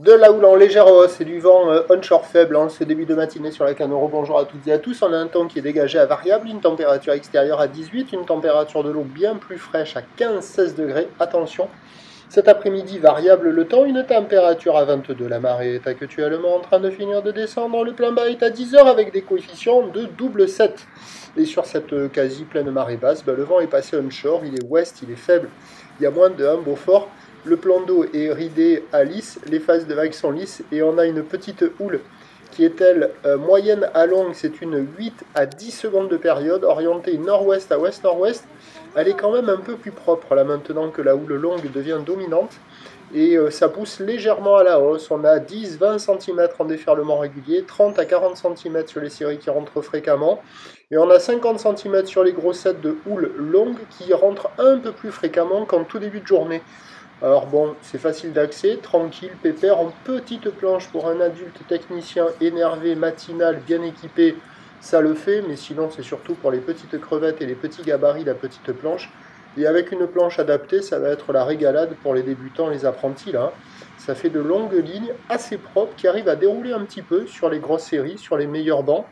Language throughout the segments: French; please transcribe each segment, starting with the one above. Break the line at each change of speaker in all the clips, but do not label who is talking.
De la houle en légère hausse et du vent onshore faible en ce début de matinée sur la Canoro. Bonjour à toutes et à tous. On a un temps qui est dégagé à variable, une température extérieure à 18, une température de l'eau bien plus fraîche à 15-16 degrés. Attention, cet après-midi variable le temps, une température à 22. La marée est actuellement en train de finir de descendre. Le plein bas est à 10 heures avec des coefficients de double 7. Et sur cette quasi pleine marée basse, le vent est passé onshore, il est ouest, il est faible. Il y a moins de 1 Beaufort. Le plan d'eau est ridé à lisse, les phases de vagues sont lisses et on a une petite houle qui est elle moyenne à longue, c'est une 8 à 10 secondes de période, orientée nord-ouest à ouest-nord-ouest. Elle est quand même un peu plus propre là maintenant que la houle longue devient dominante et ça pousse légèrement à la hausse. On a 10-20 cm en déferlement régulier, 30 à 40 cm sur les séries qui rentrent fréquemment et on a 50 cm sur les grossettes de houle longue qui rentrent un peu plus fréquemment qu'en tout début de journée. Alors bon, c'est facile d'accès, tranquille, pépère, en petite planche pour un adulte technicien énervé, matinal, bien équipé, ça le fait, mais sinon c'est surtout pour les petites crevettes et les petits gabarits, la petite planche. Et avec une planche adaptée, ça va être la régalade pour les débutants, les apprentis là. Ça fait de longues lignes assez propres qui arrivent à dérouler un petit peu sur les grosses séries, sur les meilleurs bancs.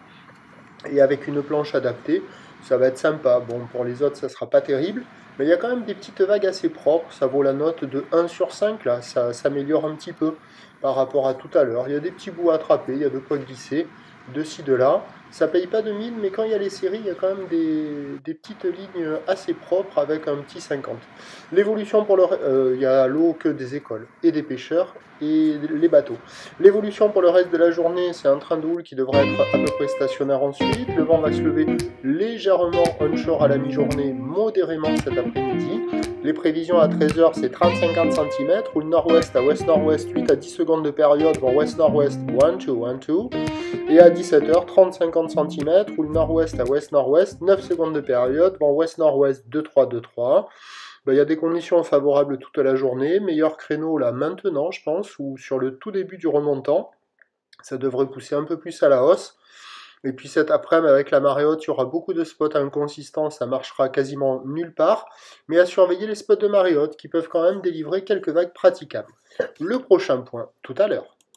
Et avec une planche adaptée, ça va être sympa. Bon, pour les autres, ça sera pas terrible. Mais il y a quand même des petites vagues assez propres, ça vaut la note de 1 sur 5, là, ça s'améliore un petit peu par rapport à tout à l'heure. Il y a des petits bouts à attraper, il y a de quoi glisser, de ci, de là. Ça paye pas de mine, mais quand il y a les séries, il y a quand même des petites lignes assez propres avec un petit 50. L'évolution pour il y a l'eau que des écoles et des pêcheurs et les bateaux. L'évolution pour le reste de la journée, c'est un train de houle qui devrait être à peu près stationnaire ensuite. Le vent va se lever légèrement onshore à la mi-journée, modérément cet après-midi. Les prévisions à 13h, c'est 30-50 cm, houle nord-ouest à ouest-nord-ouest, 8 à 10 secondes de période, vent ouest-nord-ouest, 1-2, 1-2. Et à 17h, 30-50 cm, houle nord-ouest à ouest-nord-ouest, 9 secondes de période, vent ouest-nord-ouest, 2-3, 2-3. Il y a des conditions favorables toute la journée, meilleur créneau là maintenant je pense, ou sur le tout début du remontant, ça devrait pousser un peu plus à la hausse. Et puis cet après-midi, avec la marée haute, il y aura beaucoup de spots inconsistants, ça marchera quasiment nulle part. Mais à surveiller les spots de marée haute qui peuvent quand même délivrer quelques vagues praticables. Le prochain point, tout à l'heure.